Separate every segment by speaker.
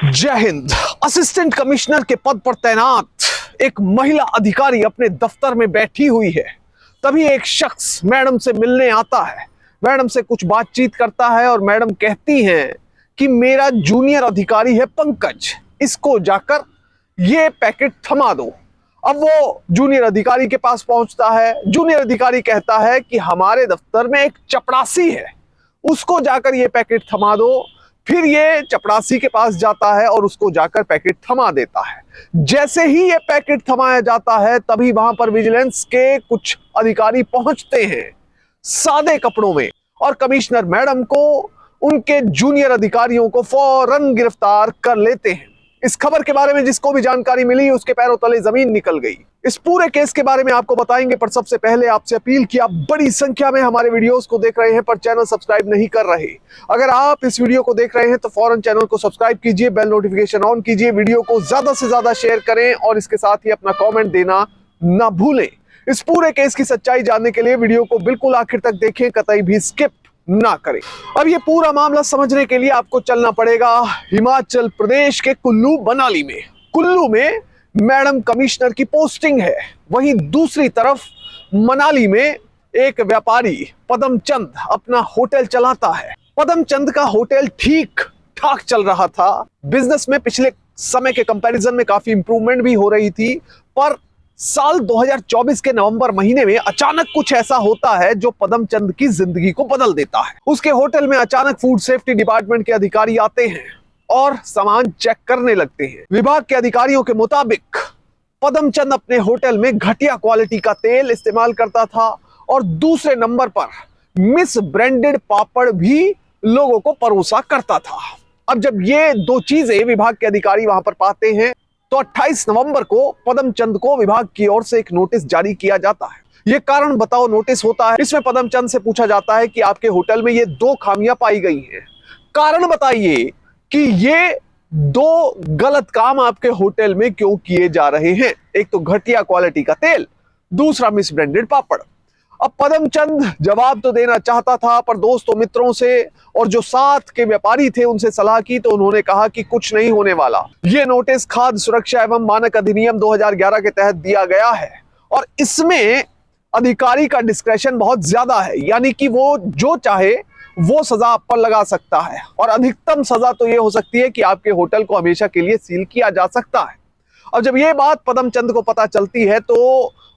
Speaker 1: जय Hind. Assistant commissioner के पद पर तैनात एक महिला अधिकारी अपने दफ्तर में बैठी हुई है। तभी एक शख्स मैडम से मिलने आता है, मैडम से कुछ बातचीत करता है और मैडम कहती हैं कि मेरा जूनियर अधिकारी है पंकज, इसको जाकर ये पैकेट थमा दो। अब वो जूनियर अधिकारी के पास पहुंचता है। जूनियर अधिकारी कहता है कि हमारे दफ्तर में एक चपरासी है, उसको जाकर ये पैकेट थमा दो। फिर ये चपरासी के पास जाता है और उसको जाकर पैकेट थमा देता है। जैसे ही ये पैकेट थमाया जाता है तभी वहां पर विजिलेंस के कुछ अधिकारी पहुंचते हैं सादे कपड़ों में और कमिश्नर मैडम को, उनके जूनियर अधिकारियों को फौरन गिरफ्तार कर लेते हैं। इस खबर के बारे में जिसको भी जानकारी मिली उसके पैरों तले जमीन निकल गई। इस पूरे केस के बारे में आपको बताएंगे, पर सबसे पहले आपसे अपील कि आप बड़ी संख्या में हमारे वीडियोस को देख रहे हैं पर चैनल सब्सक्राइब नहीं कर रहे। अगर आप इस वीडियो को देख रहे हैं तो फौरन चैनल को सब्सक्राइब कीजिए, बेल नोटिफिकेशन ऑन कीजिए, वीडियो को ज्यादा से ज्यादा शेयर करें और इसके साथ ही अपना कॉमेंट देना ना भूलें। इस पूरे केस की सच्चाई जानने के लिए वीडियो को बिल्कुल आखिर तक देखें, कतई भी स्किप ना करें। अब ये पूरा मामला समझने के लिए आपको चलना पड़ेगा हिमाचल प्रदेश के कुल्लू मनाली में। कुल्लू में मैडम कमिश्नर की पोस्टिंग है, वहीं दूसरी तरफ मनाली में एक व्यापारी पदमचंद अपना होटल चलाता है। पदमचंद का होटल ठीक ठाक चल रहा था, बिजनेस में पिछले समय के कंपैरिजन में काफी इंप्रूवमेंट भी हो रही थी। पर साल 2024 के नवंबर महीने में अचानक कुछ ऐसा होता है जो पदमचंद की जिंदगी को बदल देता है। उसके होटल में अचानक फूड सेफ्टी डिपार्टमेंट के अधिकारी आते हैं और सामान चेक करने लगते हैं। विभाग के अधिकारियों के मुताबिक पदमचंद अपने होटल में घटिया क्वालिटी का तेल इस्तेमाल करता था और दूसरे नंबर पर मिस ब्रांडेड पापड़ भी लोगों को परोसा करता था। अब जब ये दो चीजें विभाग के अधिकारी वहां पर पाते हैं तो 28 नवंबर को पदमचंद को विभाग की ओर से एक नोटिस जारी किया जाता है। ये कारण बताओ नोटिस होता है। इसमें पदमचंद से पूछा जाता है कि आपके होटल में ये दो खामियां पाई गई हैं, कारण बताइए कि ये दो गलत काम आपके होटल में क्यों किए जा रहे हैं। एक तो घटिया क्वालिटी का तेल, दूसरा मिस ब्रांडेड पापड़। अब पदमचंद जवाब तो देना चाहता था पर दोस्तों मित्रों से और जो साथ के व्यापारी थे उनसे सलाह की तो उन्होंने कहा कि कुछ नहीं होने वाला। ये नोटिस खाद्य सुरक्षा एवं मानक अधिनियम 2011 के तहत दिया गया है और इसमें अधिकारी का डिस्क्रेशन बहुत ज्यादा है, यानी कि वो जो चाहे वो सजा आप पर लगा सकता है और अधिकतम सजा तो ये हो सकती है कि आपके होटल को हमेशा के लिए सील किया जा सकता है। अब जब ये बात पदमचंद को पता चलती है तो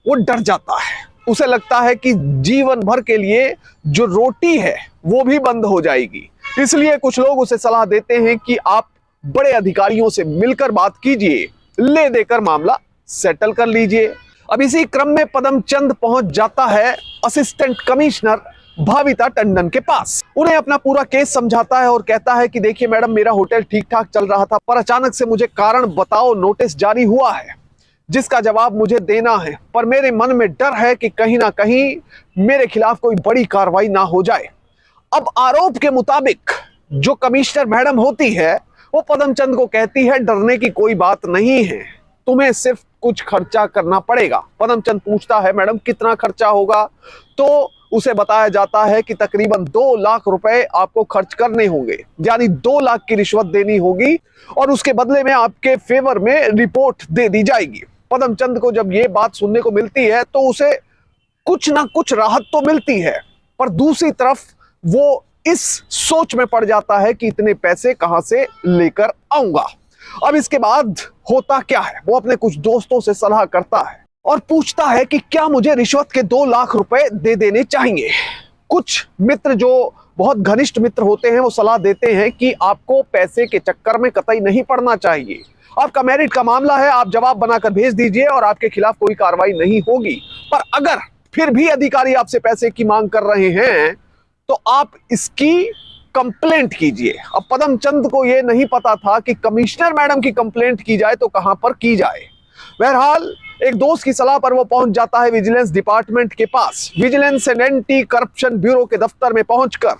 Speaker 1: वो डर जाता है। उसे लगता है कि जीवन भर के लिए जो रोटी है वो भी बंद हो जाएगी। इसलिए कुछ लोग उसे सलाह देते हैं कि आप बड़े अधिकारियों से मिलकर बात कीजिए, ले देकर मामला सेटल कर लीजिए। अब इसी क्रम में पदमचंद पहुंच जाता है असिस्टेंट कमिश्नर भाविता टंडन के पास। उन्हें अपना पूरा केस समझाता है और कहता है कि देखिए मैडम, मेरा होटल ठीक ठाक चल रहा था पर अचानक से मुझे कारण बताओ नोटिस जारी हुआ है जिसका जवाब मुझे देना है, पर मेरे मन में डर है कि कहीं ना कहीं मेरे खिलाफ कोई बड़ी कार्रवाई ना हो जाए। अब आरोप के मुताबिक जो कमिश्नर मैडम होती है वो पदमचंद को कहती है डरने की कोई बात नहीं है, तुम्हें सिर्फ कुछ खर्चा करना पड़ेगा। पदमचंद पूछता है मैडम कितना खर्चा होगा, तो उसे बताया जाता है कि तकरीबन 2 लाख रुपए आपको खर्च करने होंगे, यानी 2 लाख की रिश्वत देनी होगी और उसके बदले में आपके फेवर में रिपोर्ट दे दी जाएगी। पदमचंद को जब ये बात सुनने को मिलती है तो उसे कुछ ना कुछ राहत तो मिलती है, पर दूसरी तरफ वो इस सोच में पड़ जाता है कि इतने पैसे कहां से लेकर आऊंगा। अब इसके बाद होता क्या है, वो अपने कुछ दोस्तों से सलाह करता है और पूछता है कि क्या मुझे रिश्वत के 2 लाख रुपए दे देने चाहिए। कुछ मित्र जो बहुत घनिष्ठ मित्र होते हैं वो सलाह देते हैं कि आपको पैसे के चक्कर में कतई नहीं पड़ना चाहिए, आपका मेरिट का मामला है, आप जवाब बनाकर भेज दीजिए और आपके खिलाफ कोई कार्रवाई नहीं होगी। पर अगर फिर भी अधिकारी आपसे पैसे की मांग कर रहे हैं तो आप इसकी कंप्लेंट कीजिए। अब पदमचंद को यह नहीं पता था कि कमिश्नर मैडम की कंप्लेंट की जाए तो कहां पर की जाए। बहरहाल एक दोस्त की सलाह पर वो पहुंच जाता है विजिलेंस डिपार्टमेंट के पास। Vigilance and anti corruption bureau के दफ्तर में पहुंचकर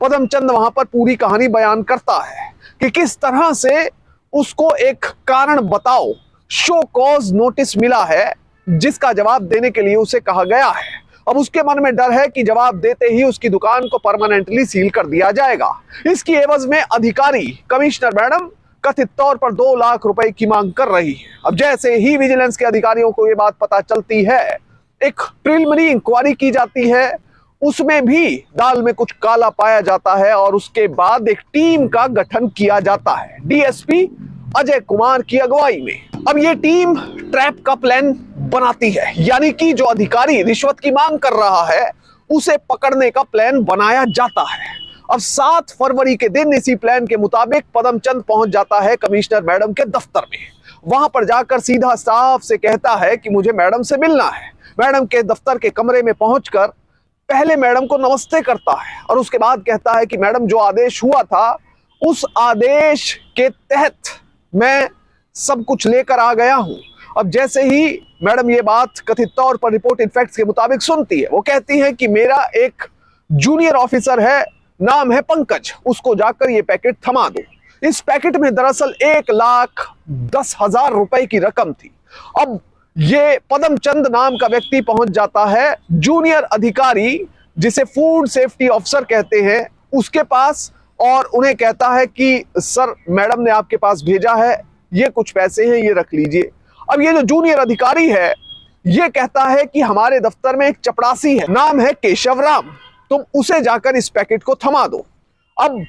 Speaker 1: पदमचंद वहां पर पूरी कहानी बयान करता है कि किस तरह से उसको एक कारण बताओ शो कॉज नोटिस मिला है जिसका जवाब देने के लिए उसे कहा गया है। अब उसके मन में डर है कि जवाब देते ही उसकी दुकान को परमानेंटली सील कर दिया जाएगा। इसकी एवज में अधिकारी कमिश्नर मैडम कथित तौर पर 2 लाख रुपए की मांग कर रही है। अब जैसे ही विजिलेंस के अधिकारियों को यह बात पता चलती है, एक प्रिलिमिनरी इंक्वायरी की जाती है, उसमें भी दाल में कुछ काला पाया जाता है और उसके बाद एक टीम का गठन किया जाता है डीएसपी अजय कुमार की अगुवाई में। अब ये टीम ट्रैप का प्लान बनाती है, यानी कि जो अधिकारी रिश्वत की मांग कर रहा है उसे पकड़ने का प्लान बनाया जाता है। अब 7 फरवरी के दिन इसी प्लान के मुताबिक पदमचंद पहुंच जाता है कमिश्नर मैडम के दफ्तर में। वहां पर जाकर सीधा स्टाफ से कहता है कि मुझे मैडम से मिलना है। मैडम के दफ्तर के कमरे में पहुंचकर पहले मैडम को नमस्ते करता है और उसके बाद कहता है कि मैडम जो आदेश हुआ था उस आदेश के तहत मैं सब कुछ लेकर आ गया हूं। अब जैसे ही मैडम ये बात कथित तौर पर रिपोर्टेड फैक्ट्स के मुताबिक सुनती है, वो कहती है कि मेरा एक जूनियर ऑफिसर है, नाम है पंकज, उसको जाकर ये पैकेट थमा दो। इस पैकेट में दरअसल 1,10,000 रुपए की रकम थी। अब ये पदमचंद नाम का व्यक्ति पहुंच जाता है जूनियर अधिकारी जिसे फूड सेफ्टी ऑफिसर कहते हैं उसके पास और उन्हें कहता है कि सर मैडम ने आपके पास भेजा है, ये कुछ पैसे हैं, ये रख लीजिए। अब ये जो जूनियर अधिकारी है ये कहता है कि हमारे दफ्तर में एक चपरासी है, नाम है केशव राम, तुम उसे जाकर इस पैकेट को थमा दो। अब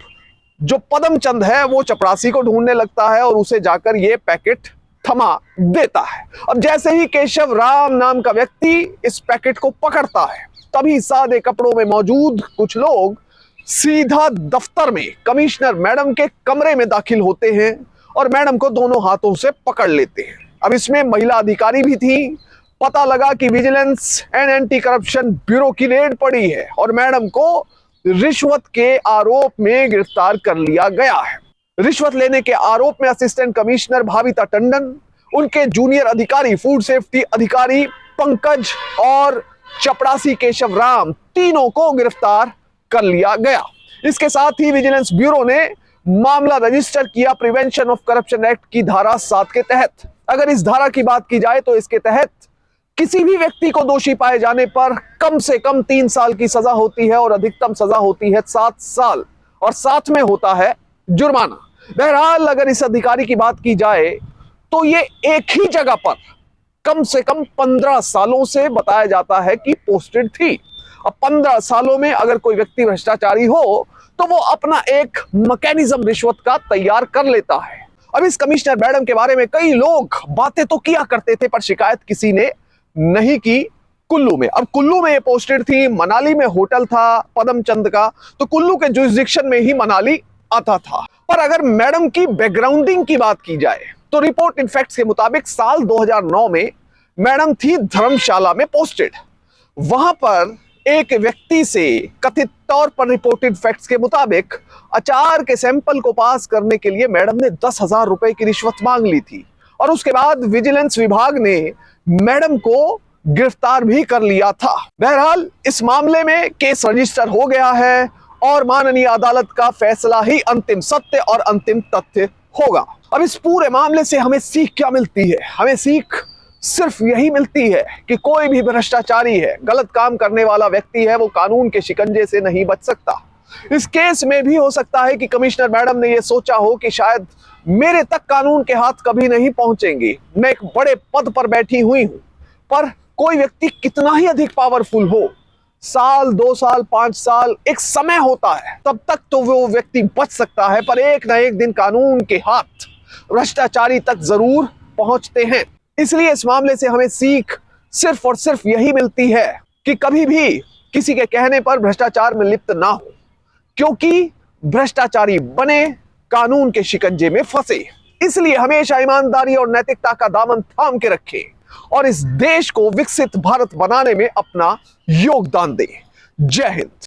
Speaker 1: जो पदमचंद है वो चपरासी को ढूंढने लगता है और उसे जाकर ये पैकेट थमा देता है। अब जैसे ही केशव राम नाम का व्यक्ति इस पैकेट को पकड़ता है, तभी सादे कपड़ों में मौजूद कुछ लोग सीधा दफ्तर में कमिश्नर मैडम के कमरे में दाखिल होते हैं और मैडम को दोनों हाथों से पकड़ लेते हैं। अब इसमें महिला अधिकारी भी थी। पता लगा कि vigilance and anti corruption bureau की रेड पड़ी है और मैडम को रिश्वत के आरोप में गिरफ्तार कर लिया गया है। रिश्वत लेने के आरोप में असिस्टेंट कमिश्नर भाविता टंडन, उनके जूनियर अधिकारी फूड सेफ्टी अधिकारी पंकज और चपरासी केशव राम, तीनों को गिरफ्तार कर लिया गया। इसके साथ ही विजिलेंस ब्यूरो ने मामला रजिस्टर किया प्रिवेंशन ऑफ करप्शन एक्ट की धारा 7 के तहत। अगर इस धारा की बात की जाए तो इसके तहत किसी भी व्यक्ति को दोषी पाए जाने पर कम से कम 3 साल की सजा होती है और अधिकतम सजा होती है 7 साल और साथ में होता है जुर्माना। बहरहाल अगर इस अधिकारी की बात की जाए तो ये एक ही जगह पर कम से कम 15 सालों से बताया जाता है कि पोस्टेड थी। अब 15 सालों में अगर कोई व्यक्ति भ्रष्टाचारी हो तो वो अपना एक मैकेनिज्म रिश्वत का तैयार कर लेता है। अब इस कमिश्नर मैडम के बारे में कई लोग बातें तो किया करते थे पर शिकायत किसी ने नहीं की कुल्लू में। अब कुल्लू में ये पोस्टेड थी, मनाली में होटल था पदमचंद का, तो कुल्लू के जुरिसडिक्शन में ही मनाली आता था। पर अगर मैडम की बैकग्राउंडिंग की बात की जाए तो रिपोर्ट इन फैक्ट्स के मुताबिक साल 2009 में मैडम थी धर्मशाला में पोस्टेड। वहां पर एक व्यक्ति से कथित तौर पर रिपोर्टेड फैक्ट्स के मुताबिक अचार के सैंपल को पास करने के लिए मैडम ने 10,000 रुपए की रिश्वत मांग ली थी और उसके बाद विजिलेंस विभाग ने मैडम को गिरफ्तार भी कर लिया था। बहरहाल इस मामले में केस रजिस्टर हो गया है और माननीय अदालत का फैसला ही अंतिम सत्य और अंतिम तथ्य होगा। अब इस पूरे मामले से हमें सीख क्या मिलती है? हमें सीख सिर्फ यही मिलती है कि कोई भी भ्रष्टाचारी है, गलत काम करने वाला व्यक्ति है, वो कानून के शिकंजे से नहीं बच सकता। इस केस में भी हो सकता है कि कमिश्नर मैडम ने यह सोचा हो कि शायद मेरे तक कानून के हाथ कभी नहीं पहुंचेंगे, मैं एक बड़े पद पर बैठी हुई हूं। पर कोई व्यक्ति कितना ही अधिक पावरफुल हो, साल 2 साल 5 साल एक समय होता है, तब तक तो वो व्यक्ति बच सकता है, पर एक ना एक दिन कानून के हाथ भ्रष्टाचारी तक जरूर पहुंचते हैं। इसलिए इस मामले से हमें सीख सिर्फ और सिर्फ यही मिलती है कि कभी भी किसी के कहने पर भ्रष्टाचार में लिप्त ना हो, क्योंकि भ्रष्टाचारी बने कानून के शिकंजे में फंसे। इसलिए हमेशा ईमानदारी और नैतिकता का दामन थाम के रखें और इस देश को विकसित भारत बनाने में अपना योगदान दें। जय हिंद।